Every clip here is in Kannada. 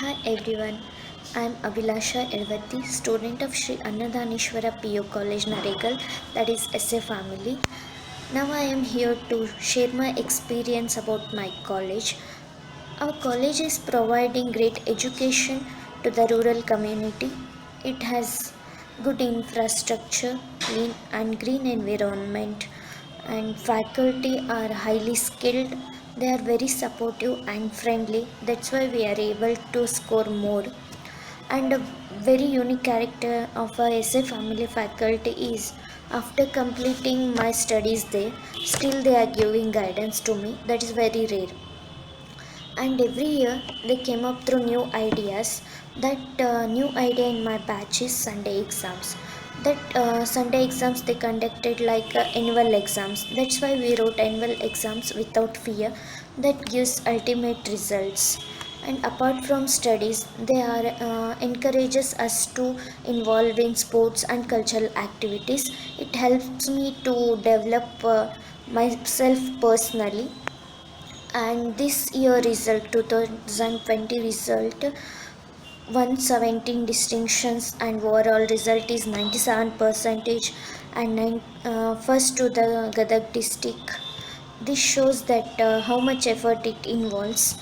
Hi everyone, I am Abhilasha Elvati, student of Sri Annadaneshwara PU College Naregal, that is SA Family. Now I am here to share my experience about my college. Our college is providing great education to the rural community. It has good infrastructure, clean and green environment, and faculty are highly skilled. They are very supportive and friendly. That's why we are able to score more. And a very unique character of our SA family faculty is after completing my studies there, still they are giving guidance to me. That is very rare, and every year they came up through new ideas. That new idea in my batch is Sunday exams. That Sunday exams they conducted like annual exams. That's why we wrote annual exams without fear. That gives ultimate results. And apart from studies, they are encourages us to involve in sports and cultural activities. It helps me to develop myself personally. And this year result 2020 result 117 distinctions, and overall result is 97 percentage, and first to the Gadag district. This shows that how much effort it involves,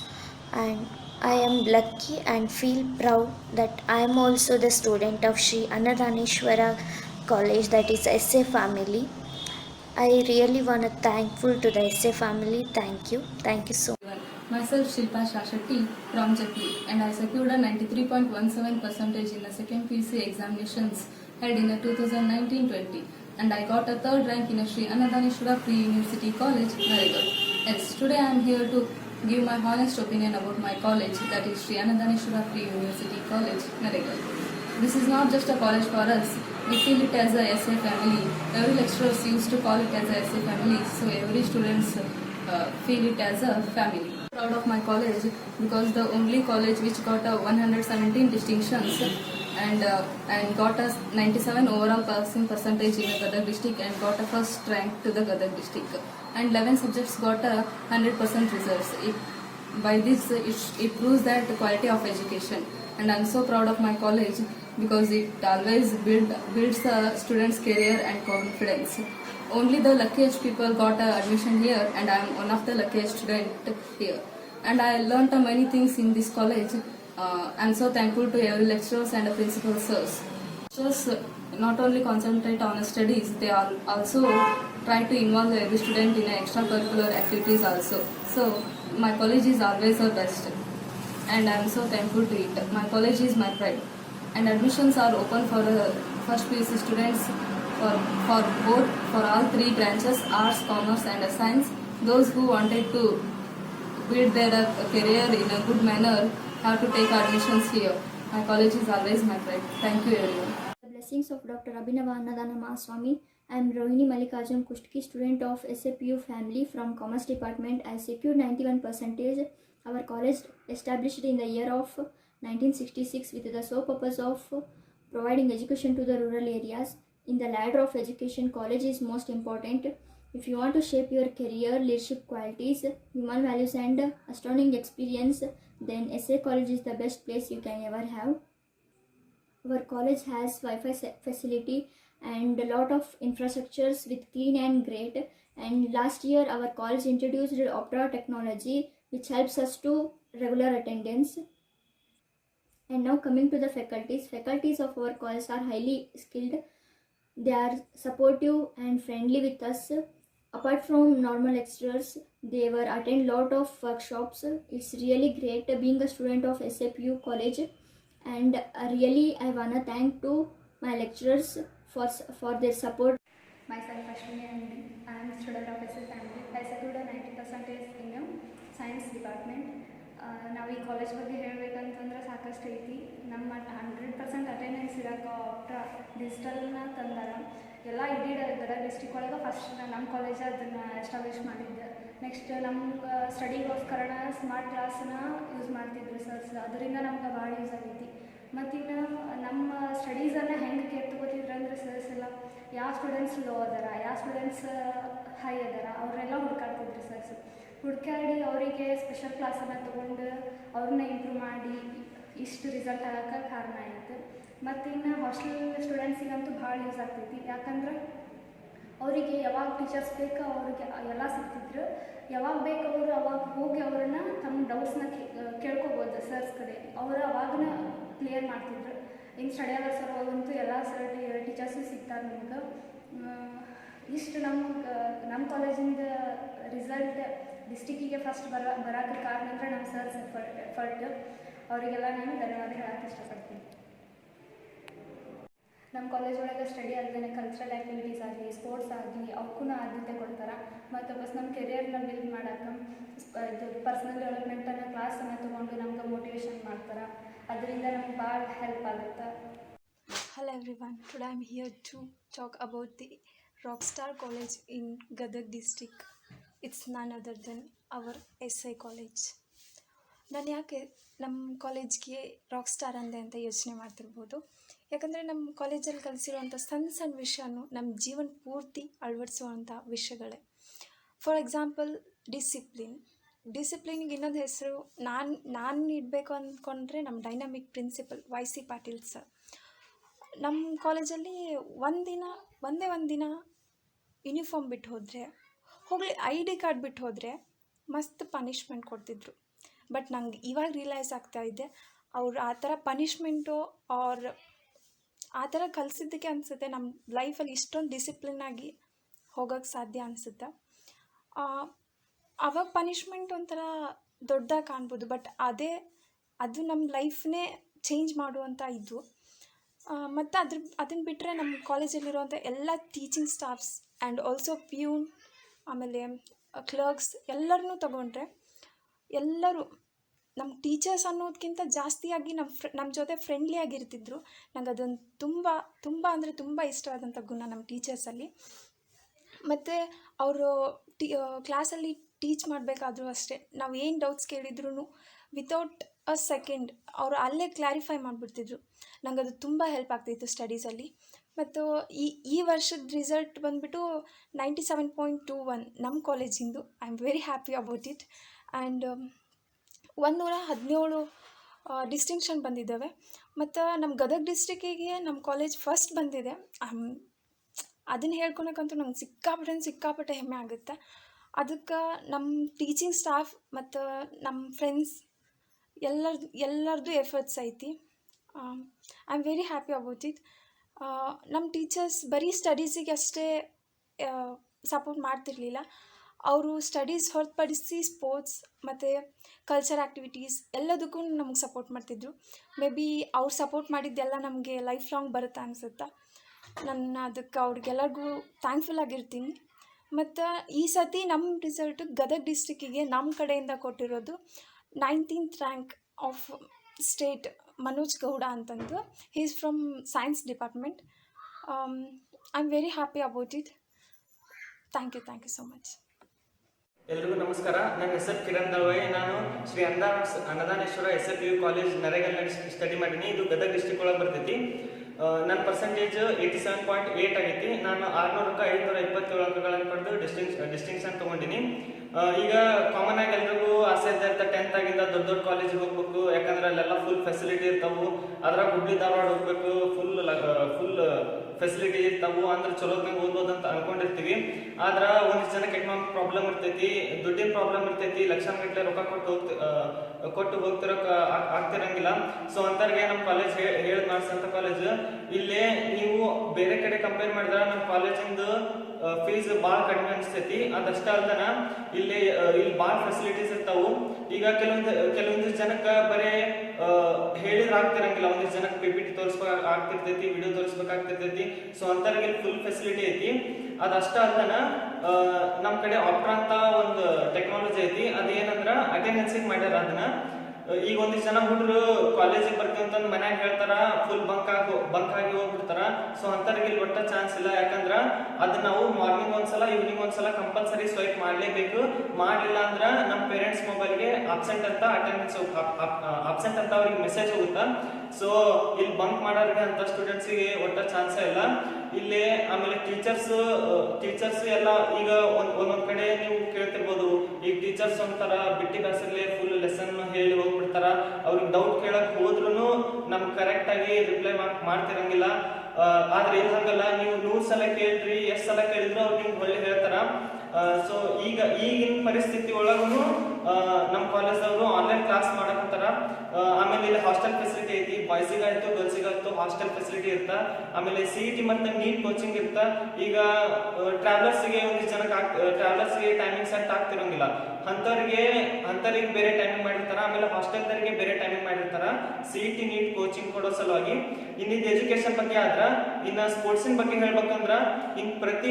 and I am lucky and feel proud that I am also the student of Sri Annadaneshwara College, that is SA family. I really want to thankful to the SA family. Thank you so much. Myself Shilpa Shashatti from Japli, and I secured a 93.17 percentage in the second PC examinations held in the 2019-20, and I got a third rank in a Sri Annadaneshwara Pre-University College, Naregal. Yes, today I am here to give my honest opinion about my college, that is Sri Annadaneshwara Pre-University College, Naregal. This is not just a college for us. We feel it as a SA family. Every lecturer used to call it as a SA family, so every students feel it as a family. Proud of my college because the only college which got a 117 distinctions and got a 97 overall passing percentage in the Gadag district and got a first rank to the Gadag district, and 11 subjects got a 100% results. By this it proves that the quality of education, and I'm so proud of my college because it always builds the student's career and confidence. Only the luckiest people got admission here, and I am one of the luckiest student here. And I learnt many things in this college. I'm so thankful to every lecturers and principal sirs. Lecturers not only concentrate on studies, they also try to involve every student in extracurricular activities also. So my college is always the best, and I'm so thankful to it. My college is my pride, and admissions are open for first PUC students for all three branches, arts, commerce and science. Those who wanted to build their career in a good manner have to take admissions here. My college is always my pride. Thank you everyone. The blessings of Dr. Abhinava Annadana Mahaswamy. I am Rohini Mallikarjun Kushtki, student of SAPU family from Commerce Department. I secured 91 percentage. Our college established in the year of 1966 with the sole purpose of providing education to the rural areas. In the ladder of education, college is most important. If you want to shape your career, leadership qualities, human values and astounding experience, then SA College is the best place you can ever have. Our college has Wi-Fi facility and a lot of infrastructures with clean and great. And last year our college introduced Opera technology which helps us to regular attendance. And now coming to the faculties of our college are highly skilled. They are supportive and friendly with us. Apart from normal lecturers, they were attend lot of workshops. It's really great being a student of SAPU college, and really I wanna thank to my lecturers for their support. Myself Ashwini and I am a student of SA family. I secured a 90% in science department. ನಾವು ಈ ಕಾಲೇಜ್ ಬಗ್ಗೆ ಹೇಳಬೇಕಂತಂದ್ರೆ ಸಾಕಷ್ಟು ಐತಿ. ನಮ್ಮ 100% ಅಟೆಂಡೆನ್ಸ್ ಇರೋಕೆ ಆಪ್ಟ್ರಾ ಡಿಜಿಟಲ್ನ ತಂದಾರ. ಎಲ್ಲ ಇಡೀ ಗದಗ ಡಿಸ್ಟಿಕ್ ಒಳಗೆ ಫಸ್ಟ್ ನಮ್ಮ ಕಾಲೇಜ್ ಅದನ್ನು ಎಸ್ಟಾಬ್ಲಿಷ್ ಮಾಡಿದ್ದೆ. ನೆಕ್ಸ್ಟ್ ನಮ್ಗೆ ಸ್ಟಡಿಗೋಸ್ಕರ ಸ್ಮಾರ್ಟ್ ಕ್ಲಾಸ್ನ ಯೂಸ್ ಮಾಡ್ತಿದ್ರು ಸರ್ಸ್. ಅದರಿಂದ ನಮ್ಗೆ ಭಾಳ ಯೂಸ್ ಆಗೈತಿ. ಮತ್ತಿನ್ನು ನಮ್ಮ ಸ್ಟಡೀಸನ್ನು ಹೆಂಗೆ ಕೇರ್ ತೊಗೋತಿದ್ರು ಅಂದರೆ ಸರ್ಸ್ ಎಲ್ಲ ಯಾವ ಸ್ಟೂಡೆಂಟ್ಸ್ ಲೋ ಅದಾರ, ಯಾವ ಸ್ಟೂಡೆಂಟ್ಸ್ ಹೈ ಅದಾರ ಅವರೆಲ್ಲ ಹುಡ್ಕಾಡ್ತಿದ್ರು ಸರ್ಸ್. ಹುಡ್ಕಾಡಿ ಅವರಿಗೆ ಸ್ಪೆಷಲ್ ಕ್ಲಾಸನ್ನು ತೊಗೊಂಡು ಅವ್ರನ್ನ ಇಂಪ್ರೂವ್ ಮಾಡಿ ಇಷ್ಟು ರಿಸಲ್ಟ್ ಆಗೋಕ್ಕೆ ಕಾರಣ ಆಯಿತು. ಮತ್ತು ಇನ್ನು ಹಾಸ್ಟೆಲ್ ಸ್ಟೂಡೆಂಟ್ಸಿಗಂತೂ ಭಾಳ ಯೂಸ್ ಆಗ್ತೈತಿ. ಯಾಕಂದ್ರೆ ಅವರಿಗೆ ಯಾವಾಗ ಟೀಚರ್ಸ್ ಬೇಕೋ ಅವ್ರಿಗೆ ಎಲ್ಲ ಸಿಗ್ತಿದ್ರು. ಯಾವಾಗ ಬೇಕು ಅವರು ಅವಾಗ ಹೋಗಿ ಅವ್ರನ್ನ ತಮ್ಮ ಡೌಟ್ಸ್ನ ಕೇಳ್ಕೊಬೋದು ಸರ್ಸ್ ಕಡೆ. ಅವರು ಅವಾಗನ ಕ್ಲಿಯರ್ ಮಾಡ್ತಿದ್ರು. ಇನ್ನು ಸ್ಟಡಿ ಅವರ್ಸ್ ಅವಾಗಂತೂ ಎಲ್ಲ ಟೀಚರ್ಸು ಸಿಗ್ತಾರೆ ನಮ್ಗೆ. ಇಷ್ಟು ನಮ್ಮ ಕಾಲೇಜಿಂದ ರಿಸಲ್ಟ್ ಡಿಸ್ಟಿಕ್ಕಿಗೆ ಫಸ್ಟ್ ಬರೋಕ್ಕೆ ಕಾರಣ ಅಂದರೆ ನಮ್ಮ ಸರ್ಸ್ ಎಫರ್ಟ್. ಅವರಿಗೆಲ್ಲ ನಾನು ಧನ್ಯವಾದ ಹೇಳೋಕ್ಕೆ ಇಷ್ಟಪಡ್ತೀನಿ. ನಮ್ಮ ಕಾಲೇಜ್ ಒಳಗೆ ಸ್ಟಡಿ ಅಲ್ಲದೆ ಕಲ್ಚರಲ್ ಆ್ಯಕ್ಟಿವಿಟೀಸ್ ಆಗಲಿ, ಸ್ಪೋರ್ಟ್ಸ್ ಆಗಲಿ ಅವಕ್ಕೂ ಆದ್ಯತೆ ಕೊಡ್ತಾರೆ. ಮತ್ತು ಬಸ್ ನಮ್ಮ ಕೆರಿಯರ್ನ ಬಿಲ್ಡ್ ಮಾಡೋಕ್ಕೆ ಇದು ಪರ್ಸನಲ್ ಡೆವಲಪ್ಮೆಂಟನ್ನು ಕ್ಲಾಸನ್ನು ತೊಗೊಂಡು ನಮ್ಗೆ ಮೋಟಿವೇಶನ್ ಮಾಡ್ತಾರೆ. ಅದರಿಂದ ನಮ್ಗೆ ಭಾಳ ಹೆಲ್ಪ್ ಆಗುತ್ತೆ. Hello everyone, today I am here to talk about the Rockstar College in Gadag district. It's none other than our SI college. ನಾನು ಯಾಕೆ ನಮ್ಮ ಕಾಲೇಜ್ಗೆ ರಾಕ್ಸ್ಟಾರ್ ಅಂದೆ ಅಂತ ಯೋಚನೆ ಮಾಡ್ತಿರ್ಬೋದು. ಯಾಕಂದರೆ ನಮ್ಮ ಕಾಲೇಜಲ್ಲಿ ಕಲಿಸಿರುವಂಥ ಸಣ್ಣ ಸಣ್ಣ ವಿಷಯನೂ ನಮ್ಮ ಜೀವನ ಪೂರ್ತಿ ಅಳವಡಿಸುವಂಥ ವಿಷಯಗಳೇ. ಫಾರ್ ಎಕ್ಸಾಂಪಲ್ ಡಿಸಿಪ್ಲಿನ್ಗೆ ಇನ್ನೊಂದು ಹೆಸರು ನಾನು ಇಡಬೇಕು ಅಂದ್ಕೊಂಡ್ರೆ ನಮ್ಮ dynamic principal YC Patil sir. ನಮ್ಮ ಕಾಲೇಜಲ್ಲಿ ಒಂದೇ ದಿನ ಯೂನಿಫಾರ್ಮ್ ಬಿಟ್ಟು ಹೋಗಲಿ ID ಕಾರ್ಡ್ ಬಿಟ್ಟು ಹೋದರೆ ಮಸ್ತ್ ಪನಿಷ್ಮೆಂಟ್ ಕೊಡ್ತಿದ್ರು. ಬಟ್ ನಂಗೆ ಇವಾಗ ರಿಯಲೈಸ್ ಆಗ್ತಾ ಇದೆ, ಅವ್ರು ಆ ಥರ ಪನಿಷ್ಮೆಂಟು ಆ ಥರ ಕಲಿಸಿದ್ದಕ್ಕೆ ಅನಿಸುತ್ತೆ ನಮ್ಮ ಲೈಫಲ್ಲಿ ಇಷ್ಟೊಂದು ಡಿಸಿಪ್ಲಿನಾಗಿ ಹೋಗೋಕ್ಕೆ ಸಾಧ್ಯ ಅನಿಸುತ್ತೆ. ಆವಾಗ ಪನಿಷ್ಮೆಂಟ್ ಒಂಥರ ದೊಡ್ಡದಾಗಿ ಕಾಣ್ಬೋದು, ಬಟ್ ಅದು ನಮ್ಮ ಲೈಫ್ನೇ ಚೇಂಜ್ ಮಾಡುವಂಥ ಇದು. ಮತ್ತು ಅದನ್ನು ಬಿಟ್ಟರೆ ನಮ್ಮ ಕಾಲೇಜಲ್ಲಿರುವಂಥ ಎಲ್ಲ teaching staffs and also peon, ಆಮೇಲೆ ಕ್ಲರ್ಕ್ಸ್ ಎಲ್ಲರನ್ನೂ ತಗೊಂಡ್ರೆ ಎಲ್ಲರೂ ನಮ್ಮ ಟೀಚರ್ಸ್ ಅನ್ನೋದಕ್ಕಿಂತ ಜಾಸ್ತಿಯಾಗಿ ನಮ್ಮ ಜೊತೆ ಫ್ರೆಂಡ್ಲಿ ಆಗಿರ್ತಿದ್ರು. ನಂಗೆ ಅದೊಂದು ತುಂಬ ಅಂದರೆ ತುಂಬ ಇಷ್ಟವಾದಂಥ ಗುಣ ನಮ್ಮ ಟೀಚರ್ಸಲ್ಲಿ. ಮತ್ತು ಅವರು ಕ್ಲಾಸಲ್ಲಿ ಟೀಚ್ ಮಾಡಬೇಕಾದ್ರೂ ಅಷ್ಟೇ, ನಾವು ಏನು ಡೌಟ್ಸ್ ಕೇಳಿದ್ರು ವಿತೌಟ್ ಅ ಸೆಕೆಂಡ್ ಅವರು ಅಲ್ಲೇ ಕ್ಲಾರಿಫೈ ಮಾಡಿಬಿಡ್ತಿದ್ರು. ನಂಗೆ ಅದು ತುಂಬ ಹೆಲ್ಪ್ ಆಗ್ತಿತ್ತು ಸ್ಟಡೀಸಲ್ಲಿ. ಮತ್ತು ಈ ವರ್ಷದ ರಿಸಲ್ಟ್ ಬಂದುಬಿಟ್ಟು 97.21 ನಮ್ಮ ಕಾಲೇಜಿಂದು. I am very happy about it. And 117 distinction ಬಂದಿದ್ದಾವೆ. ಮತ್ತು ನಮ್ಮ ಗದಗ ಡಿಸ್ಟ್ರಿಕ್ಕಿಗೆ ನಮ್ಮ ಕಾಲೇಜ್ ಫಸ್ಟ್ ಬಂದಿದೆ. ಅದನ್ನು ಹೇಳ್ಕೊಳಕ್ಕಂತೂ ನಂಗೆ ಸಿಕ್ಕಾಪಟ್ಟೆ ಹೆಮ್ಮೆ ಆಗುತ್ತೆ. ಅದಕ್ಕೆ ನಮ್ಮ ಟೀಚಿಂಗ್ ಸ್ಟಾಫ್ ಮತ್ತು ನಮ್ಮ ಫ್ರೆಂಡ್ಸ್ ಎಲ್ಲರದ್ದು ಎಫರ್ಟ್ಸ್ ಐತಿ. I am very happy about it. ನಮ್ಮ ಟೀಚರ್ಸ್ ಬರೀ ಸ್ಟಡೀಸಿಗೆ ಅಷ್ಟೇ ಸಪೋರ್ಟ್ ಮಾಡ್ತಿರಲಿಲ್ಲ. ಅವರು ಸ್ಟಡೀಸ್ ಹೊರತುಪಡಿಸಿ ಸ್ಪೋರ್ಟ್ಸ್ ಮತ್ತು ಕಲ್ಚರ್ ಆ್ಯಕ್ಟಿವಿಟೀಸ್ ಎಲ್ಲದಕ್ಕೂ ನಮಗೆ ಸಪೋರ್ಟ್ ಮಾಡ್ತಿದ್ರು. ಮೇ ಬಿ ಅವ್ರು ಸಪೋರ್ಟ್ ಮಾಡಿದ್ದೆಲ್ಲ ನಮಗೆ ಲೈಫ್ ಲಾಂಗ್ ಬರುತ್ತೆ ಅನಿಸುತ್ತೆ. ನನ್ನ ಅದಕ್ಕೆ ಅವ್ರಿಗೆಲ್ಲರಿಗೂ ಥ್ಯಾಂಕ್ಫುಲ್ ಆಗಿರ್ತೀನಿ. ಮತ್ತು ಈ ಸತಿ ನಮ್ಮ ರಿಸಲ್ಟು ಗದಗ ಡಿಸ್ಟ್ರಿಕ್ಕಿಗೆ ನಮ್ಮ ಕಡೆಯಿಂದ ಕೊಟ್ಟಿರೋದು 19th rank of state Manoj Gowda ಅಂತಂದು. He is from science department. I am very happy about it. Thank you so much. ಎಲ್ರಿಗೂ ನಮಸ್ಕಾರ. ನನ್ನ ಹೆಸರು ಕಿರಣ್ ದಳ್ವಾಯಿ. ನಾನು Shri Annadaneshwara SFU college Naregal study ಮಾಡೀನಿ. ಇದು ಗದಗ ಡಿಸ್ಟ್ರಿಕ್ಟ್ ಒಳಗೆ ಬರ್ತೈತಿ. ನನ್ನ ಪರ್ಸೆಂಟೇಜ್ 87.8 ಆಗೈತಿ. ನಾನು 600ಕ್ಕೆ 527 ಅಂಕಗಳನ್ನು ಪಡೆದು ಡಿಸ್ಟಿಂಕ್ಷನ್ ತೊಗೊಂಡಿನಿ. ಈಗ ಕಾಮನ್ ಆಗಿ ಎಲ್ರಿಗೂ ಆಸೆ ಇರ್ತಾ 10th ಆಗಿಂದ ದೊಡ್ಡ ಕಾಲೇಜಿಗೆ ಹೋಗ್ಬೇಕು, ಯಾಕಂದ್ರೆ ಅಲ್ಲೆಲ್ಲ ಫುಲ್ ಫೆಸಿಲಿಟಿ ಇರ್ತಾವು. ಅದ್ರಾಗ ಹುಬ್ಳಿ ಧಾರವಾಡ ಹೋಗ್ಬೇಕು, ಫುಲ್ ಫೆಸಿಲಿಟಿ ಇರ್ತಾವು, ಅಂದ್ರೆ ಚಲೋದಂಗೆ ಓದ್ಬೋದು ಅಂತ ಅನ್ಕೊಂಡಿರ್ತೀವಿ. ಆದ್ರೆ ಒಂದಿಷ್ಟು ಜನಕ್ಕೆ ಎಕನಾಮಿಕ್ ಪ್ರಾಬ್ಲಮ್ ಇರ್ತೈತಿ, ದುಡ್ಡಿನ ಪ್ರಾಬ್ಲಮ್ ಇರ್ತೈತಿ, ಲಕ್ಷಾನುಗಟ್ಟಲೆ ರೊಕ್ಕ ಕೊಟ್ಟು ಹೋಗ್ತಿರೋಕೆ ಆಗ್ತಿರಂಗಿಲ್ಲ. ಸೊ ಅಂತವ್ರಿಗೆ ನಮ್ಮ ಕಾಲೇಜ್ ಹೇಳಿ ಮಾಡಿಸಂತ ಕಾಲೇಜ್. ಇಲ್ಲೇ ನೀವು ಬೇರೆ ಕಡೆ ಕಂಪೇರ್ ಮಾಡಿದ್ರೆ ನಮ್ಮ ಕಾಲೇಜಿಂದು ಫೀಸ್ ಭಾಳ ಕಡಿಮೆ ಅನಿಸ್ತೈತಿ. ಅದಷ್ಟ ಅಲ್ದನ ಇಲ್ಲಿ ಭಾಳ ಫೆಸಿಲಿಟೀಸ್ ಇರ್ತಾವು. ಈಗ ಕೆಲವೊಂದಿಷ್ಟು ಜನಕ್ಕೆ ಬರೀ ಹೇಳಿದ್ರೆ ಆಗ್ತಿರಂಗಿಲ್ಲ, ಒಂದಿಷ್ಟು ಜನಕ್ಕೆ PPT ತೋರಿಸ್ಬೇಕು ಆಗ್ತಿರ್ತೈತಿ, ವಿಡಿಯೋ ತೋರಿಸ್ಬೇಕಾಗ್ತಿರ್ತೈತಿ. ಸೊ ಅಂತವ್ರಿಗೆ ಇಲ್ಲಿ ಫುಲ್ ಫೆಸಿಲಿಟಿ ಐತಿ. ಅದಷ್ಟ ಅಲ್ದನ ನಮ್ಮ ಕಡೆ ಆಪ್ಟ್ರಾ ಅಂತ ಒಂದು ಟೆಕ್ನಾಲಜಿ ಐತಿ. ಅದೇನಂದ್ರ ಅಟೆಂಡೆನ್ಸಿಗೆ ಮಾಡ್ಯಾರ ಅದನ್ನ. ಈಗ ಒಂದಿಷ್ಟು ಜನ ಹುಡುಗರು ಕಾಲೇಜಿಗೆ ಬರ್ತೀವಿ ಅಂತಂದು ಮನ್ಯಾಗ ಹೇಳ್ತಾರ, ಫುಲ್ ಬಂಕ್ ಆಗಿ ಹೋಗ್ಬಿಡ್ತಾರ. ಸೊ ಅಂತವ್ರಿಗೆ ಇಲ್ಲಿ ಒಟ್ಟ ಚಾನ್ಸ್ ಇಲ್ಲ. ಯಾಕಂದ್ರ ಅದನ್ನ ನಾವು ಮಾರ್ನಿಂಗ್ ಒಂದ್ಸಲ ಈವ್ನಿಂಗ್ ಒಂದ್ಸಲ ಕಂಪಲ್ಸರಿ ಸ್ವೈಪ್ ಮಾಡ್ಲೇಬೇಕು. ಮಾಡ್ಲಿಲ್ಲ ಅಂದ್ರ ನಮ್ಮ ಪೇರೆಂಟ್ಸ್ ಮೊಬೈಲ್ಗೆ ಅಬ್ಸೆಂಟ್ ಅಂತ ಅಬ್ಸೆಂಟ್ ಅಂತ ಅವ್ರಿಗೆ ಮೆಸೇಜ್ ಹೋಗುತ್ತಾ. ಸೊ ಇಲ್ಲಿ ಬಂಕ್ ಮಾಡೋರಿಗೆ ಅಂತ ಸ್ಟೂಡೆಂಟ್ಸಿಗೆ ಒಟ್ಟ ಚಾನ್ಸೇ ಇಲ್ಲ. ಇಲ್ಲಿ ಆಮೇಲೆ ಟೀಚರ್ಸ್ ಎಲ್ಲ ಈಗ ಒಂದೊಂದ್ ಕಡೆ ನೀವು ಕೇಳ್ತಿರ್ಬೋದು, ಈಗ ಟೀಚರ್ಸ್ ಒಂಥರ ಬಿಟ್ಟಿ ಬ್ಯಾಸರ್ಲೆ ಫುಲ್ ಲೆಸನ್ ಹೇಳಿ ಹೋಗ್ಬಿಡ್ತಾರ. ಅವ್ರಿಗೆ ಡೌಟ್ ಕೇಳಕ್ ಹೋದ್ರು ನಮ್ಗೆ ಕರೆಕ್ಟ್ ಆಗಿ ರಿಪ್ಲೈ ಮಾಡ್ತಿರಂಗಿಲ್ಲ. ಆದ್ರೆ ಇಲ್ಲಿ ಹಂಗಲ್ಲ, ನೀವು 100 ಸಲ ಕೇಳ್ರಿ, ಎಷ್ಟು ಸಲ ಕೇಳಿದ್ರು ಅವ್ರು ನಿಮ್ಗೆ ಒಳ್ಳೆ ಹೇಳ್ತಾರ. ಸೊ ಈಗಿನ ಪರಿಸ್ಥಿತಿ ಒಳಗೂ ನಮ್ಮ ಕಾಲೇಜ್ದವರು ಆನ್ಲೈನ್ ಕ್ಲಾಸ್ ಮಾಡಕತ್ತಾರ. ಆಮೇಲೆ ಇಲ್ಲಿ ಹಾಸ್ಟೆಲ್ ಫೆಸಿಲಿಟಿ ಐತಿ, ಬಾಯ್ಸಿಗಾಯ್ತು ಗರ್ಲ್ಸಿಗಾಯ್ತು ಹಾಸ್ಟೆಲ್ ಫೆಸಿಲಿಟಿ ಇರ್ತ. ಆಮೇಲೆ CET ಮತ್ತೆ ನೀಟ್ ಕೋಚಿಂಗ್ ಇರ್ತ. ಈಗ ಟ್ರಾವೆಲರ್ಸ್ಗೆ ಒಂದಿಷ್ಟು ಜನಕ್ಕೆ ಟ್ರಾವೆಲರ್ಸ್ಗೆ ಟೈಮಿಂಗ್ ಸೆಟ್ ಆಗ್ತಿರಂಗಿಲ್ಲ, ಅಂತವ್ರಿಗೆ ಬೇರೆ ಟೈಮಿಂಗ್ ಮಾಡಿರ್ತಾರ. ಆಮೇಲೆ ಹಾಸ್ಟೆಲ್ದವರಿಗೆ ಬೇರೆ ಟೈಮಿಂಗ್ ಮಾಡಿರ್ತಾರ CET ನೀಟ್ ಕೋಚಿಂಗ್ ಕೊಡೋ ಸಲುವಾಗಿ. ಇನ್ನಿದ್ದು ಎಜುಕೇಶನ್ ಬಗ್ಗೆ ಆದ್ರ, ಇನ್ನ ಸ್ಪೋರ್ಟ್ಸಿನ ಬಗ್ಗೆ ಹೇಳ್ಬೇಕಂದ್ರ ಪ್ರತಿ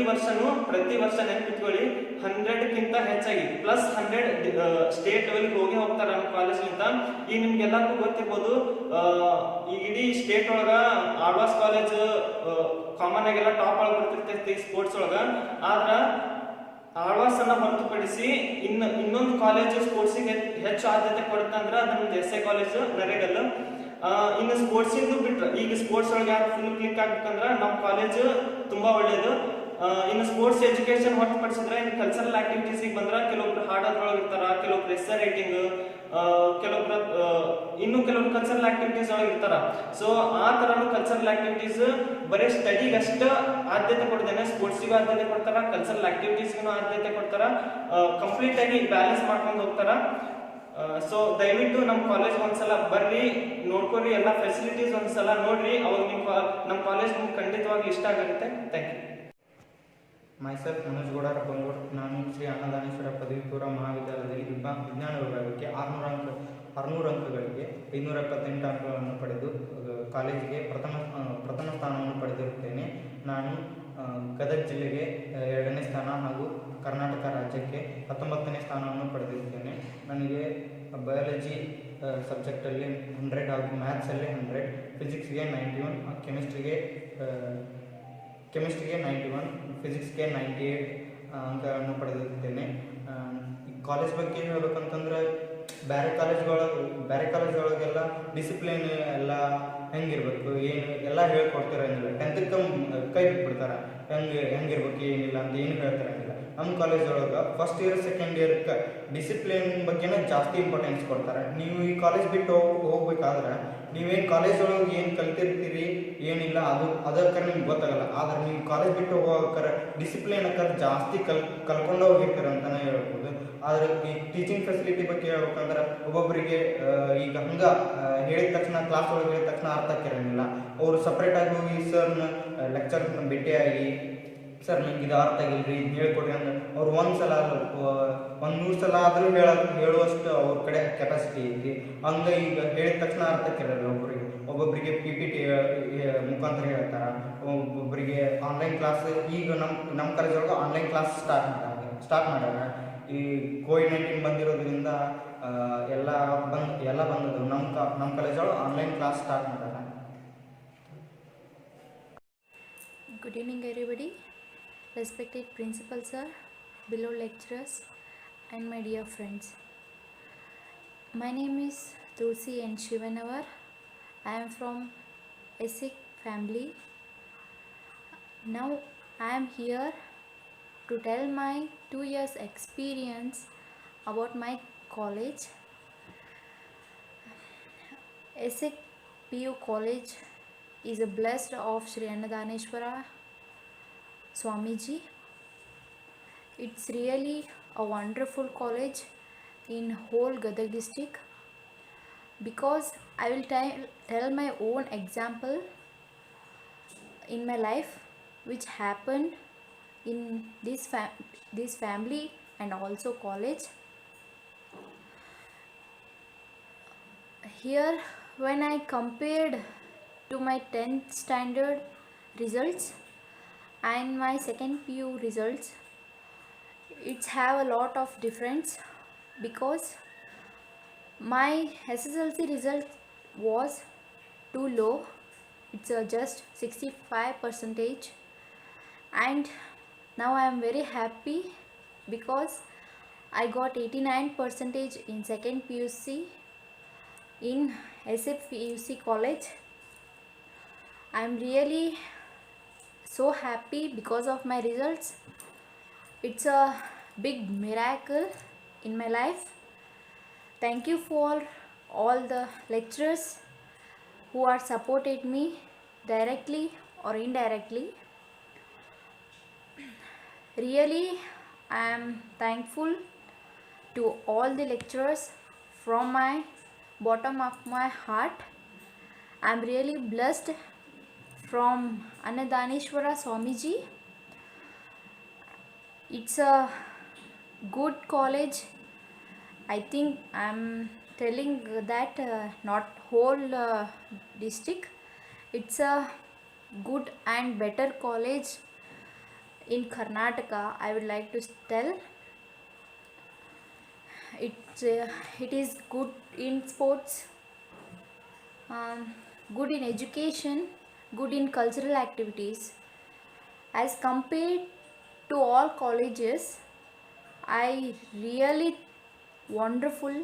ವರ್ಷ ನೆನ್ಪಿಟ್ಕೊಳ್ಳಿ 100ಕ್ಕಿಂತ ಹೆಚ್ಚಾಗಿ +100 ಸ್ಟೇಟ್ ಲೆವೆಲ್ಗೆ ಹೋಗ್ತಾರ ನಮ್ಮ ಕಾಲೇಜ್ಲಿಂದ. ಈಗ ನಿಮ್ಗೆಲ್ಲರಿಗೂ ಗೊತ್ತಿರ್ಬೋದು, ಈ ಇಡೀ ಸ್ಟೇಟ್ ಒಳಗ ಆಳ್ವಾಸ್ ಕಾಲೇಜ್ ಕಾಮನ್ ಆಗೆಲ್ಲ ಟಾಪ್ ಒಳಗೆ ಬರ್ತಿರ್ತೈತಿ ಸ್ಪೋರ್ಟ್ಸ್ ಒಳಗ. ಆದ್ರ ಆಳ್ವಾಸ್ ಅನ್ನ ಹೊರತುಪಡಿಸಿ ಇನ್ನೊಂದು ಕಾಲೇಜ್ ಸ್ಪೋರ್ಟ್ಸಿಗೆ ಹೆಚ್ಚು ಆದ್ಯತೆ ಕೊಡುತ್ತಂದ್ರ ಅದೊಂದು SI ಕಾಲೇಜ್ ನರೇಗಲ್. ಇನ್ನು ಸ್ಪೋರ್ಟ್ಸ್ ಇಂದು ಬಿಟ್ರೆ, ಈಗ ಸ್ಪೋರ್ಟ್ಸ್ ಒಳಗೆ ಯಾರು ಫುಲ್ ಕ್ಲಿಕ್ ಆಗ್ಬೇಕಂದ್ರ ನಮ್ಮ ಕಾಲೇಜ್ ತುಂಬಾ ಒಳ್ಳೇದು. ಇನ್ನು ಸ್ಪೋರ್ಟ್ಸ್ ಎಜುಕೇಶನ್ ಹೊರತುಪಡಿಸಿದ್ರೆ ಇನ್ನು ಕಲ್ಚರಲ್ ಆಕ್ಟಿವಿಟೀಸ್ ಬಂದ್ರ ಕೆಲವೊಬ್ರು ಹಾಡೋದ್ರೊಳಗೆ ಇರ್ತಾರ, ಕೆಲವೊಬ್ರು ಎಸ್ಸೆ ರೈಟಿಂಗ್, ಕೆಲವೊಬ್ರು ಕಲ್ಚರಲ್ ಆಕ್ಟಿವಿಟೀಸ್ ಒಳಗೆ ಇರ್ತಾರ. ಸೊ ಆ ತರನು ಕಲ್ಚರಲ್ ಆಕ್ಟಿವಿಟೀಸ್ ಬರೀ ಸ್ಟಡಿಗೆ ಅಷ್ಟ ಆದ್ಯತೆ ಕೊಡ್ದೇನೆ ಸ್ಪೋರ್ಟ್ಸ್ಗೂ ಆದ್ಯತೆ ಕೊಡ್ತಾರ, ಕಲ್ಚರಲ್ ಆಕ್ಟಿವಿಟೀಸ್ಗೂ ಆದ್ಯತೆ ಕೊಡ್ತಾರ. ಕಂಪ್ಲೀಟ್ ಆಗಿ ಬ್ಯಾಲೆನ್ಸ್ ಮಾಡ್ಕೊಂಡು ಹೋಗ್ತಾರ. ಸೊ ದಯವಿಟ್ಟು ನಮ್ಮ ಕಾಲೇಜ್ ಒಂದ್ಸಲ ಬರ್ರಿ, ನೋಡ್ಕೊರಿ, ಎಲ್ಲ ಫೆಸಿಲಿಟೀಸ್ ಒಂದ್ಸಲ ನೋಡ್ರಿ. ಅವಾಗ ನಮ್ಮ ಕಾಲೇಜ್ ನಿಮ್ಗೆ ಖಂಡಿತವಾಗಿ ಇಷ್ಟ ಆಗುತ್ತೆ. Thank you. Myself Manoj Gowda ರಬ್ಬಂಗೂಡ್. ನಾನು ಶ್ರೀ ಅನ್ನದಾನೇಶ್ವರ ಪದವಿ ಪೂರ್ವ ಮಹಾವಿದ್ಯಾಲಯದಲ್ಲಿ ವಿಜ್ಞಾನ ವಿಭಾಗಕ್ಕೆ 600 ಅಂಕಗಳಿಗೆ 578 ಅಂಕಗಳನ್ನು ಪಡೆದು ಕಾಲೇಜಿಗೆ ಪ್ರಥಮ ಸ್ಥಾನವನ್ನು ಪಡೆದಿರುತ್ತೇನೆ. ನಾನು ಗದಗ ಜಿಲ್ಲೆಗೆ 2ನೇ ಸ್ಥಾನ ಹಾಗೂ ಕರ್ನಾಟಕ ರಾಜ್ಯಕ್ಕೆ 19ನೇ ಸ್ಥಾನವನ್ನು ಪಡೆದಿರುತ್ತೇನೆ. ನನಗೆ ಬಯಾಲಜಿ ಸಬ್ಜೆಕ್ಟಲ್ಲಿ 100 ಹಾಗೂ ಮ್ಯಾಥ್ಸಲ್ಲಿ 100, ಫಿಸಿಕ್ಸ್ಗೆ 91, ಕೆಮಿಸ್ಟ್ರಿಗೆ 91, ಫಿಸಿಕ್ಸ್ಗೆ 98 ಅಂಕಗಳನ್ನು ಪಡೆದಿರುತ್ತೇನೆ. ಕಾಲೇಜ್ ಬಗ್ಗೆ ಹೇಳ್ಬೇಕಂತಂದ್ರೆ ಬೇರೆ ಕಾಲೇಜ್ಗಳೊಳಗೆಲ್ಲ ಡಿಸಿಪ್ಲಿನ್ ಎಲ್ಲ ಹೆಂಗಿರ್ಬೇಕು ಏನು ಎಲ್ಲ ಹೇಳ್ಕೊಡ್ತಿರಂಗಿಲ್ಲ. 10ಕ್ಕೆ ಕೈ ಬಿಟ್ಬಿಡ್ತಾರೆ, ಹೆಂಗಿರ್ಬೇಕು ಏನಿಲ್ಲ ಅಂತ ಏನು ಹೇಳ್ತಿರಂಗಿಲ್ಲ. ನಮ್ಮ ಕಾಲೇಜೊಳಗೆ ಫಸ್ಟ್ ಇಯರ್ ಸೆಕೆಂಡ್ ಇಯರ್ಗೆ ಡಿಸಿಪ್ಲಿನ್ ಬಗ್ಗೆನೇ ಜಾಸ್ತಿ ಇಂಪಾರ್ಟೆನ್ಸ್ ಕೊಡ್ತಾರೆ. ನೀವು ಈ ಕಾಲೇಜ್ ಬಿಟ್ಟು ಹೋಗ್ಬೇಕಾದ್ರೆ ನೀವೇನು ಕಾಲೇಜ್ ಒಳಗೆ ಏನು ಕಲ್ತಿರ್ತೀರಿ ಏನಿಲ್ಲ ಅದಕ್ಕೆ ನಿಮ್ಗೆ ಗೊತ್ತಾಗಲ್ಲ. ಆದ್ರೆ ನೀವು ಕಾಲೇಜ್ ಬಿಟ್ಟು ಹೋಗ್ಬೇಕಾರೆ ಡಿಸಿಪ್ಲಿನ್ ಅಕ್ಕಾರೆ ಜಾಸ್ತಿ ಕಲ್ಕೊಂಡು ಹೋಗಿರ್ತೀರ ಅಂತಲೇ ಹೇಳ್ಬೋದು. ಆದರೆ ಈ ಟೀಚಿಂಗ್ ಫೆಸಿಲಿಟಿ ಬಗ್ಗೆ ಹೇಳ್ಬೇಕಂದ್ರೆ ಒಬ್ಬೊಬ್ಬರಿಗೆ ಈಗ ಹೇಳಿದ ತಕ್ಷಣ ಕ್ಲಾಸ್ ಒಳಗೆ ಹೇಳಿದ ತಕ್ಷಣ ಅರ್ಥ ಆಗಿರಂಗಿಲ್ಲ. ಅವರು ಸಪ್ರೇಟಾಗಿ ಹೋಗಿ ಸರ್ನ ಲೆಕ್ಚರ್ನ ಭೇಟಿಯಾಗಿ ಸರ್ ನಿಮ್ಗೆ ಇದು ಅರ್ಥ ಆಗಿಲ್ರಿ ಇದು ಹೇಳ್ಕೊಡ್ರಿ ಅಂದ್ರೆ ಅವ್ರು 1 ಸಲ 100 ಸಲ ಆದರೂ ಹೇಳುವಷ್ಟು ಅವ್ರ ಕಡೆ ಕೆಪಾಸಿಟಿ ಐತಿ. ಹಂಗೆ ಈಗ ಹೇಳಿದ ತಕ್ಷಣ ಅರ್ಥಕ್ಕಿರಲ್ಲ. ಒಬ್ಬೊಬ್ಬರಿಗೆ PPT ಮುಖಾಂತರ ಹೇಳ್ತಾರ, ಒಬ್ಬೊಬ್ಬರಿಗೆ ಆನ್ಲೈನ್ ಕ್ಲಾಸ್. ಈಗ ನಮ್ಮ ಕಾಲೇಜೊಳಗೆ ಆನ್ಲೈನ್ ಕ್ಲಾಸ್ ಸ್ಟಾರ್ಟ್ ಮಾಡ್ಯಾರ. ಈ ಕೋವಿಡ್-19 ಬಂದಿರೋದ್ರಿಂದ ಎಲ್ಲ ಬಂದದ್ದು. ನಮ್ಮ ಕಾಲೇಜೊಳಗೆ ಆನ್ಲೈನ್ ಕ್ಲಾಸ್ ಸ್ಟಾರ್ಟ್ ಮಾಡ್ಯಾರ. Good evening everybody, respected principal sir, below lecturers and my dear friends. My name is Tulsi N. Shivanavar. I am from Essex family. Now I am here to tell my 2 years experience about my college. Essex PU College is a blessed of Sri Annadaneshwara Swamiji. It's really a wonderful college in whole Gadag district, because I will tell my own example in my life which happened in this family and also college. Here when I compared to my 10th standard results and my second PU results, it's have a lot of difference, because my SSLC result was too low. It's just 65%, and now I am very happy because I got 89% in second PUC in SF PUC college. I am really so happy because of my results. It's a big miracle in my life. Thank you for all the lecturers who are supported me directly or indirectly. Really, I am thankful to all the lecturers from my bottom of my heart. I am really blessed from Annadaneshwara Swamiji. It's a good college. I think I'm telling that not whole district. It's a good and better college in Karnataka. I would like to tell it is good in sports, good in education, good in cultural activities. As compared to all colleges, I really wonderful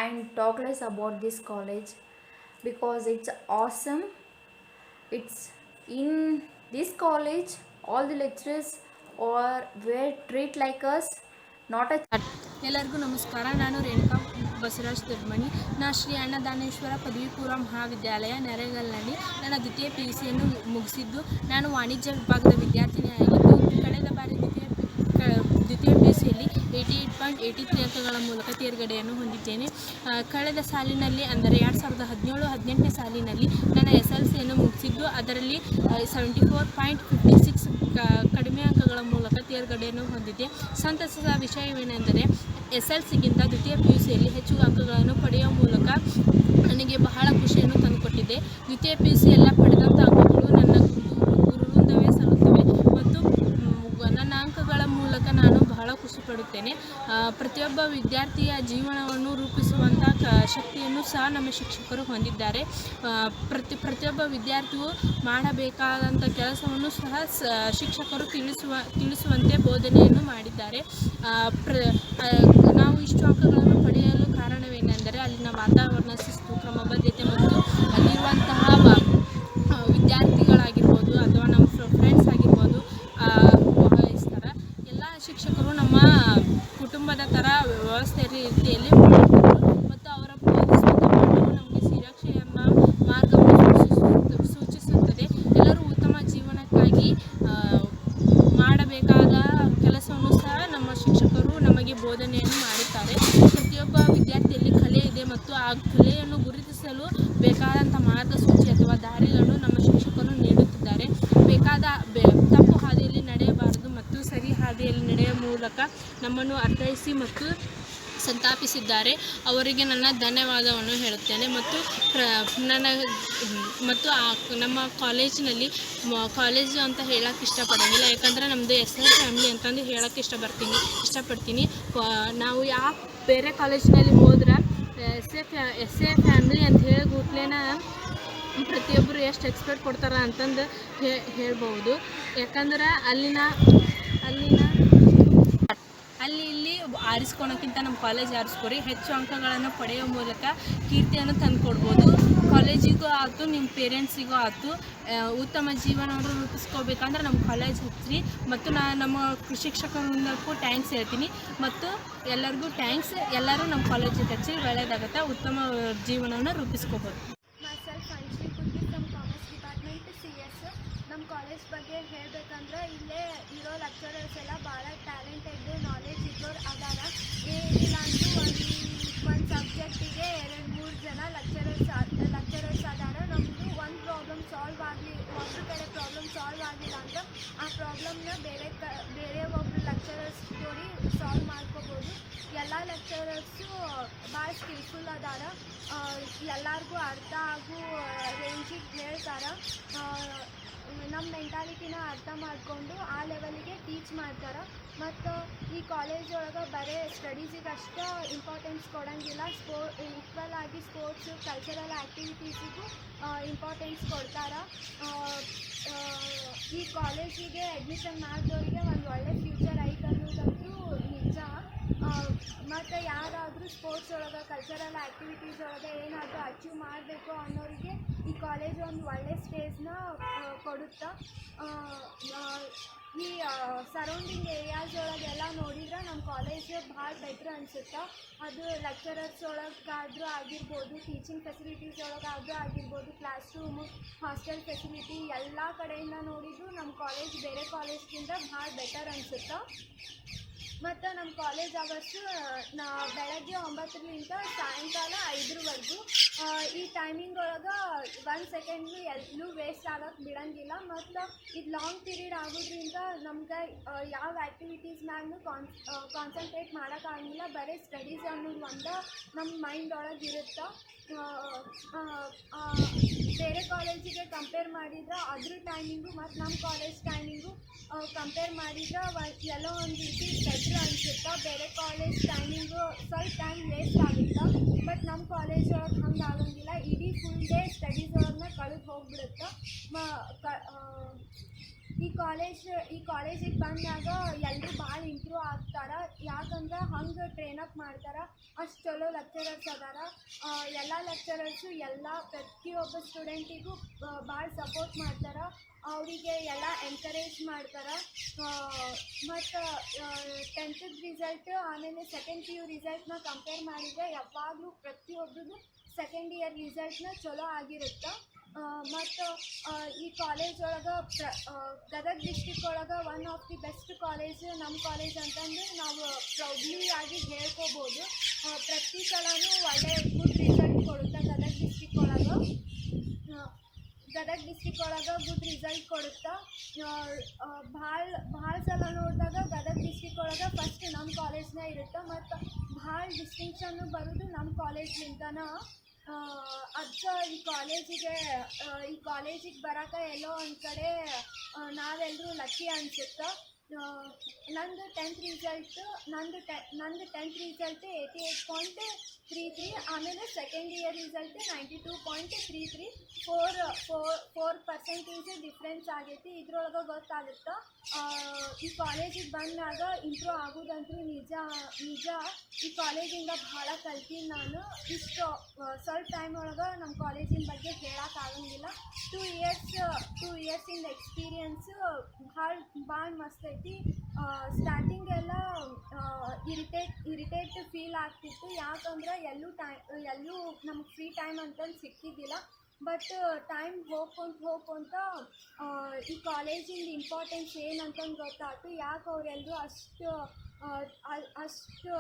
and talkless about this college because it's awesome. It's in this college all the lecturers were treat like us, not a ಎಲ್ಲರಿಗೂ ನಮಸ್ಕಾರ. ನಾನು ರೇಣುಕಾ ಬಸವರಾಜ್ ತಿರುಮಣಿ. ನಾನು ಶ್ರೀ ಅನ್ನದಾನೇಶ್ವರ ಪದವಿ ಪೂರ್ವ ಮಹಾವಿದ್ಯಾಲಯ ನೆರೆಗಲ್ನಲ್ಲಿ ನನ್ನ ದ್ವಿತೀಯ PUCಯನ್ನು ಮುಗಿಸಿದ್ದು. ನಾನು ವಾಣಿಜ್ಯ ವಿಭಾಗದ ವಿದ್ಯಾರ್ಥಿನಿಯಾಗಿದ್ದು ಕಳೆದ ಬಾರಿ ದ್ವಿತೀಯ PUCಯಲ್ಲಿ 88.83 ಅಂಕಗಳ ಮೂಲಕ ತೇರ್ಗಡೆಯನ್ನು ಹೊಂದಿದ್ದೇನೆ. ಕಳೆದ ಸಾಲಿನಲ್ಲಿ ಅಂದರೆ 2017-18ನೇ ಸಾಲಿನಲ್ಲಿ ನನ್ನ SLCಯನ್ನು ಮುಗಿಸಿದ್ದು. ಅದರಲ್ಲಿ 74.56 ಕಡಿಮೆ ಅಂಕಗಳ ಮೂಲಕ ತೇರ್ಗಡೆಯನ್ನು ಹೊಂದಿದ್ದೆ. ಸಂತಸದ ವಿಷಯವೇನೆಂದರೆ SLCಗಿಂತ ದ್ವಿತೀಯ PUCಯಲ್ಲಿ ಹೆಚ್ಚು ಅಂಕಗಳನ್ನು ಪಡೆಯುವ ಮೂಲಕ ನನಗೆ ಬಹಳ ಖುಷಿಯನ್ನು ತಂದುಕೊಟ್ಟಿದೆ. ದ್ವಿತೀಯ PUC ಎಲ್ಲ ಪಡೆದಂಥ ಅಂಕಗಳು ನನ್ನ ಗುರುವೃಂದವೇ ಸಲ್ಲುತ್ತವೆ ಮತ್ತು ನನ್ನ ಅಂಕಗಳ ಮೂಲಕ ನಾನು ಬಹಳ ಖುಷಿ ಪಡುತ್ತೇನೆ. ಪ್ರತಿಯೊಬ್ಬ ವಿದ್ಯಾರ್ಥಿಯ ಜೀವನವನ್ನು ರೂಪಿಸುವಂಥ ಶಕ್ತಿಯನ್ನು ಸಹ ನಮ್ಮ ಶಿಕ್ಷಕರು ಹೊಂದಿದ್ದಾರೆ. ಪ್ರತಿಯೊಬ್ಬ ವಿದ್ಯಾರ್ಥಿಯು ಮಾಡಬೇಕಾದಂಥ ಕೆಲಸವನ್ನು ಸಹ ಶಿಕ್ಷಕರು ತಿಳಿಸುವಂತೆ ಬೋಧನೆಯನ್ನು ಮಾಡಿದ್ದಾರೆ. ನಾವು ಇಷ್ಟು ಅಂಕಗಳನ್ನು ಪಡೆಯಲು ಕಾರಣವೇನೆಂದರೆ ಅಲ್ಲಿನ ವಾತಾವರಣ, ಶಿಸ್ತು, ಕ್ರಮಬದ್ಧತೆ ಮತ್ತು ಅಲ್ಲಿರುವಂತಹ ವಿದ್ಯಾರ್ಥಿಗಳಾಗಿರ್ಬೋದು ಅಥವಾ ನಮ್ಮ ಫ್ರೆಂಡ್ಸ್ ಆಗಿರ್ಬೋದು ವಹಿಸ್ತಾರೆ. ಎಲ್ಲ ಶಿಕ್ಷಕರು ನಮ್ಮ ಕುಟುಂಬದ ಥರ ವ್ಯವಸ್ಥೆ ರೀತಿಯಲ್ಲಿ ಮಾಡಿರ್ತಾರೆ ಮತ್ತು ಅವರ ಬೋಧಿಸುವಂಥ ಪಾಠವು ನಮಗೆ ಸುರಕ್ಷೆ ಎಂಬ ಮಾರ್ಗವನ್ನು ಸೂಚಿಸುತ್ತದೆ. ಎಲ್ಲರೂ ಉತ್ತಮ ಜೀವನಕ್ಕಾಗಿ ಮಾಡಬೇಕಾದ ಕೆಲಸವನ್ನು ಸಹ ನಮ್ಮ ಶಿಕ್ಷಕರು ನಮಗೆ ಬೋಧನೆಯನ್ನು ಮಾಡುತ್ತಾರೆ. ಪ್ರತಿಯೊಬ್ಬ ವಿದ್ಯಾರ್ಥಿಯಲ್ಲಿ ಕಲೆ ಇದೆ ಮತ್ತು ಆ ಕಲೆಯನ್ನು ಗುರುತಿಸಲು ಬೇಕಾದಂಥ ಮಾರ್ಗಸೂಚಿ ಅಥವಾ ದಾರಿಗಳನ್ನು ನಮ್ಮ ಶಿಕ್ಷಕರು ನೀಡುತ್ತಿದ್ದಾರೆ. ತಪ್ಪು ಹಾದಿಯಲ್ಲಿ ನಡೆಯಬಾರದು ಮತ್ತು ಸರಿ ಹಾದಿಯಲ್ಲಿ ನಡೆಯುವ ಮೂಲಕ ನಮ್ಮನ್ನು ಅರ್ಥೈಸಿ ಮತ್ತು ಸಂತಾಪಿಸಿದ್ದಾರೆ. ಅವರಿಗೆ ನನ್ನ ಧನ್ಯವಾದವನ್ನು ಹೇಳುತ್ತೇನೆ. ಮತ್ತು ನಮ್ಮ ಕಾಲೇಜಿನಲ್ಲಿ ಕಾಲೇಜು ಅಂತ ಹೇಳೋಕ್ಕೆ ಇಷ್ಟಪಡೋಂಗಿಲ್ಲ, ಯಾಕಂದರೆ ನಮ್ಮದು SL ಫ್ಯಾಮಿಲಿ ಅಂತಂದು ಹೇಳೋಕ್ಕೆ ಇಷ್ಟಪಡ್ತೀನಿ. ನಾವು ಬೇರೆ ಕಾಲೇಜಿನಲ್ಲಿ ಹೋದ್ರೆ SA ಫ್ಯಾಮಿಲಿ ಅಂತ ಹೇಳಿ ಕೂಡಲೇನ ಪ್ರತಿಯೊಬ್ಬರು ಎಷ್ಟು ಎಕ್ಸ್ಪೆಕ್ಟ್ ಕೊಡ್ತಾರೆ ಅಂತಂದು ಹೇಳ್ಬೋದು. ಯಾಕಂದ್ರೆ ಅಲ್ಲಿ ಇಲ್ಲಿ ಆರಿಸ್ಕೊಳೋಕ್ಕಿಂತ ನಮ್ಮ ಕಾಲೇಜ್ ಆರಿಸ್ಕೊರಿ. ಹೆಚ್ಚು ಅಂಕಗಳನ್ನು ಪಡೆಯುವ ಮೂಲಕ ಕೀರ್ತಿಯನ್ನು ತಂದುಕೊಡ್ಬೋದು. ಕಾಲೇಜಿಗೂ ಆಯ್ತು, ನಿಮ್ಮ ಪೇರೆಂಟ್ಸಿಗೂ ಆಯ್ತು. ಉತ್ತಮ ಜೀವನವನ್ನು ರೂಪಿಸ್ಕೋಬೇಕಂದ್ರೆ ನಮ್ಮ ಕಾಲೇಜ್ ಹಚ್ಚಿರಿ. ಮತ್ತು ನಮ್ಮ ಶಿಕ್ಷಕರಿಂದಕ್ಕೂ ಟ್ಯಾಂಕ್ಸ್ ಹೇಳ್ತೀನಿ ಮತ್ತು ಎಲ್ಲರಿಗೂ ಟ್ಯಾಂಕ್ಸ್. ಎಲ್ಲರೂ ನಮ್ಮ ಕಾಲೇಜಿಗೆ ಹಚ್ಚಿ ಒಳ್ಳೆಯದಾಗುತ್ತೆ, ಉತ್ತಮ ಜೀವನವನ್ನು ರೂಪಿಸ್ಕೋಬೋದು. ನಮ್ಮ ಕಾಲೇಜ್ ಬಗ್ಗೆ ಹೇಳಬೇಕಂದ್ರೆ ಇಲ್ಲೇ ಇರೋ ಲೆಕ್ಚರರ್ಸ್ ಎಲ್ಲ ಭಾಳ ಟ್ಯಾಲೆಂಟೆಡ್, ನಾಲೆಜ್ ಇದ್ದವ್ರು ಅದಾರ. ಏನಿಲ್ಲಾಂದ್ರೂ ಒಂದು ಸಬ್ಜೆಕ್ಟಿಗೆ 2-3 ಜನ ಲೆಕ್ಚರರ್ಸ್ ಅದಾರ. ನಮ್ಮದು ಒಂದು ಪ್ರಾಬ್ಲಮ್ ಸಾಲ್ವ್ ಆಗಲಿ, ಒಂದು ಕಡೆ ಪ್ರಾಬ್ಲಮ್ ಸಾಲ್ವ್ ಆಗಲಿಲ್ಲ ಅಂದ್ರೆ ಆ ಪ್ರಾಬ್ಲಮ್ನ ಬೇರೆ ಒಬ್ಬರು ಲೆಕ್ಚರರ್ಸ್ ಜೋಡಿ ಸಾಲ್ವ್ ಮಾಡ್ಕೋಬೋದು. ಎಲ್ಲ ಲೆಕ್ಚರರ್ಸು ಭಾಳ ಸ್ಕಿಲ್ಫುಲ್ ಅದಾರ. ಎಲ್ಲರಿಗೂ ಅರ್ಥ ಆಗೋ ರೇಂಜಿಗೆ ಹೇಳ್ತಾರೆ. ನಮ್ಮ ಮೆಂಟಾಲಿಟಿನ ಅರ್ಥ ಮಾಡಿಕೊಂಡು ಆ ಲೆವೆಲಿಗೆ ಟೀಚ್ ಮಾಡ್ತಾರೆ. ಮತ್ತು ಈ ಕಾಲೇಜ್ ಒಳಗೆ ಬರೀ ಸ್ಟಡೀಸಿಗೆ ಅಷ್ಟೇ ಇಂಪಾರ್ಟೆನ್ಸ್ ಕೊಡೋಂಗಿಲ್ಲ, ಈಕ್ವಲ್ ಆಗಿ ಸ್ಪೋರ್ಟ್ಸು, ಕಲ್ಚರಲ್ ಆ್ಯಕ್ಟಿವಿಟೀಸಿಗೂ ಇಂಪಾರ್ಟೆನ್ಸ್ ಕೊಡ್ತಾರೆ. ಈ ಕಾಲೇಜಿಗೆ ಅಡ್ಮಿಷನ್ ಮಾಡಿದವರಿಗೆ ಒಂದು ಒಳ್ಳೆ ಫ್ಯೂಚರ್ ಐತೆ ಅನ್ನೋದಂತೂ ನಿಜ. ಮತ್ತು ಯಾರಾದರೂ ಸ್ಪೋರ್ಟ್ಸ್ ಒಳಗೆ ಕಲ್ಚರಲ್ ಆ್ಯಕ್ಟಿವಿಟೀಸ್ ಒಳಗೆ ಏನಾದರೂ ಅಚೀವ್ ಮಾಡಬೇಕು ಅನ್ನೋರಿಗೆ ಈ ಕಾಲೇಜ್ ಒಂದು ಒಳ್ಳೆ ಸ್ಟೇಜ್ನ ಕೊಡುತ್ತೆ. ಈ ಸರೌಂಡಿಂಗ್ ಏರಿಯಾಸ್ ಒಳಗೆಲ್ಲ ನೋಡಿದ್ರೆ ನಮ್ಮ ಕಾಲೇಜ್ ಭಾಳ ಬೆಟ್ರ್ ಅನಿಸುತ್ತೆ. ಅದು ಲೆಕ್ಚರರ್ಸ್ ಒಳಗಾದರೂ ಆಗಿರ್ಬೋದು, ಟೀಚಿಂಗ್ ಫೆಸಿಲಿಟೀಸ್ ಒಳಗಾದರೂ ಆಗಿರ್ಬೋದು, ಕ್ಲಾಸ್ ರೂಮು, ಹಾಸ್ಟೆಲ್ ಫೆಸಿಲಿಟಿ ಎಲ್ಲ ಕಡೆಯಿಂದ ನೋಡಿದ್ರು ನಮ್ಮ ಕಾಲೇಜ್ ಬೇರೆ ಕಾಲೇಜ್ಗಿಂತ ಭಾಳ ಬೆಟರ್ ಅನಿಸುತ್ತೆ. ಮತ್ತು ನಮ್ಮ ಕಾಲೇಜ್ ಅವರ್ಸು ಬೆಳಗ್ಗೆ 9ರಿಂದ ಸಾಯಂಕಾಲ 5ರವರೆಗೂ. ಈ ಟೈಮಿಂಗ್ ಒಳಗೆ 1 ಸೆಕೆಂಡ್ನು ಎಲ್ಲೂ ವೇಸ್ಟ್ ಆಗೋಕ್ಕೆ ಬಿಡೋಂಗಿಲ್ಲ. ಮತ್ತು ಇದು ಲಾಂಗ್ ಪೀರಿಯಡ್ ಆಗೋದ್ರಿಂದ ನಮ್ಗೆ ಯಾವ ಆ್ಯಕ್ಟಿವಿಟೀಸ್ ಮ್ಯಾಗೂ ಕಾನ್ಸಂಟ್ರೇಟ್ ಮಾಡೋಕ್ಕಾಗಿಲ್ಲ. ಬರೀ ಸ್ಟಡೀಸ್ ಅನ್ನೋದು ಒಂದು ನಮ್ಮ ಮೈಂಡ್ ಒಳಗೆ ಇರುತ್ತೆ. ಬೇರೆ ಕಾಲೇಜಿಗೆ ಕಂಪೇರ್ ಮಾಡಿದ್ರೆ ಅದ್ರ ಟೈಮಿಂಗು ಮತ್ತು ನಮ್ಮ ಕಾಲೇಜ್ ಟೈಮಿಂಗು ಕಂಪೇರ್ ಮಾಡಿದ್ರೆ ಎಲ್ಲೋ ಒಂದು ರೀತಿ ಬೆಟ್ರ್ ಅನಿಸುತ್ತೆ. ಬೇರೆ ಕಾಲೇಜ್ ಟೈಮಿಂಗು ಸ್ವಲ್ಪ ಟೈಮ್ ವೇಸ್ಟ್ ಆಗುತ್ತೆ. ಬಟ್ ನಮ್ಮ ಕಾಲೇಜ್ ಒಳಗೆ ಹಂಗೆ ಆಗೋಂಗಿಲ್ಲ. ಇಡೀ ಫುಲ್ ಡೇ ಸ್ಟಡೀಸ್ ಒಳಗೆ ಕಳೆದು ಹೋಗ್ಬಿಡುತ್ತೆ. ಈ ಕಾಲೇಜಿಗೆ ಬಂದಾಗ ಎಲ್ಲರೂ ಭಾಳ ಇಂಪ್ರೂವ್ ಆಗ್ತಾರೆ. ಯಾಕಂದ್ರೆ ಹಂಗೆ ಟ್ರೈನಪ್ ಮಾಡ್ತಾರೆ. ಅಷ್ಟು ಚಲೋ ಲೆಕ್ಚರರ್ಸ್ ಅದಾರ. ಎಲ್ಲ ಲೆಕ್ಚರರ್ಸು ಪ್ರತಿಯೊಬ್ಬ ಸ್ಟೂಡೆಂಟಿಗೂ ಭಾಳ ಸಪೋರ್ಟ್ ಮಾಡ್ತಾರೆ. ಅವರಿಗೆ ಎಲ್ಲ ಎನ್ಕರೇಜ್ ಮಾಡ್ತಾರೆ. ಮತ್ತು 10th ರಿಸಲ್ಟ್ ಆಮೇಲೆ ಸೆಕೆಂಡ್ PU ರಿಸಲ್ಟ್ನ ಕಂಪೇರ್ ಮಾಡಿದರೆ ಯಾವಾಗಲೂ ಪ್ರತಿಯೊಬ್ಬರಿಗೂ ಸೆಕೆಂಡ್ ಇಯರ್ ರಿಸಲ್ಟ್ನ ಚಲೋ ಆಗಿರುತ್ತೆ. ಮತ್ತು ಈ ಕಾಲೇಜ್ ಒಳಗೆ ಗದಗ ಡಿಸ್ಟ್ರಿಕ್ ಒಳಗೆ one of the best college ನಮ್ಮ ಕಾಲೇಜ್ ಅಂತಂದು ನಾವು ಪ್ರೌಡ್ಲಿ ಆಗಿ ಹೇಳ್ಕೋಬೋದು. ಪ್ರತಿ ಸಲವೂ ಒಳ್ಳೆ ಗುಡ್ ರಿಸಲ್ಟ್ ಕೊಡುತ್ತೆ ಗದಗ ಡಿಸ್ಟ್ರಿಕ್ ಒಳಗೆ. ಗುಡ್ ರಿಸಲ್ಟ್ ಕೊಡುತ್ತೆ. ಭಾಳ ಸಲ ನೋಡಿದಾಗ ಗದಗ ಡಿಸ್ಟ್ರಿಕ್ ಒಳಗೆ ಫಸ್ಟ್ ನಮ್ಮ ಕಾಲೇಜ್ನೇ ಇರುತ್ತೆ. ಮತ್ತು ಭಾಳ ಡಿಸ್ಟಿಂಕ್ಷನ್ನು ಬರೋದು ನಮ್ಮ ಕಾಲೇಜ್ಲಿಂದನೇ. ಅದಕ್ಕೆ ಈ ಕಾಲೇಜಿಗೆ ಬರೋಕೆ ಎಲ್ಲೋ ಒಂದು ಕಡೆ ನಾವೆಲ್ಲರೂ ಲಕ್ಕಿ ಅನಿಸುತ್ತೆ. ನಂದು 10th ರಿಸಲ್ಟ್ 88.33. ಆಮೇಲೆ ಸೆಕೆಂಡ್ ಇಯರ್ ರಿಸಲ್ಟ್ 92.33. 4% ಡಿಫ್ರೆನ್ಸ್ ಆಗೈತಿ. ಇದ್ರೊಳಗೆ ಗೊತ್ತಾಗುತ್ತೆ. ಈ ಕಾಲೇಜಿಗೆ ಬಂದಾಗ ಇಂಪ್ರೂವ್ ಆಗೋದಂತೂ ನಿಜ. ಈ ಕಾಲೇಜಿಂದ ಭಾಳ ಕಲ್ತೀನಿ ನಾನು. ಇಷ್ಟು ಸ್ವಲ್ಪ ಟೈಮ್ ಒಳಗೆ ನಮ್ಮ ಕಾಲೇಜಿನ ಬಗ್ಗೆ ಹೇಳೋಕ್ಕಾಗಂಗಿಲ್ಲ. 2 ಇಯರ್ಸಿಂದ ಎಕ್ಸ್ಪೀರಿಯನ್ಸು ಭಾಳ ಮಸ್ತ್ ಐತಿ. ಸ್ಟಾರ್ಟಿಂಗೆಲ್ಲ ಇರಿಟೇಟ್ ಫೀಲ್ ಆಗ್ತಿತ್ತು. ಯಾಕಂದ್ರೆ ಎಲ್ಲೂ ನಮ್ಗೆ ಫ್ರೀ ಟೈಮ್ ಅಂತಂದು ಸಿಕ್ಕಿದ್ದಿಲ್ಲ. ಬಟ್ ಟೈಮ್ ಹೋಗ್ಕೊಂತ ಈ ಕಾಲೇಜಿಂದ ಇಂಪಾರ್ಟೆನ್ಸ್ ಏನಂತಂದು ಗೊತ್ತಾಯ್ತು. ಯಾಕೆ ಅವರೆಲ್ಲರೂ ಅಷ್ಟು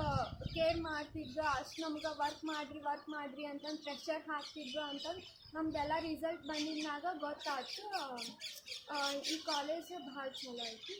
ಕೇರ್ ಮಾಡ್ತಿದ್ರು, ಅಷ್ಟು ನಮ್ಗೆ ವರ್ಕ್ ಮಾಡಿರಿ ಅಂತಂದು ಪ್ರೆಷರ್ ಹಾಕ್ತಿದ್ರು ಅಂತಂದು ನಮ್ದೆಲ್ಲ ರಿಸಲ್ಟ್ ಬಂದಿದ್ದಾಗ ಗೊತ್ತಾಯ್ತು. ಈ ಕಾಲೇಜ್ ಭಾಳ ಚಲೋ ಐತಿ.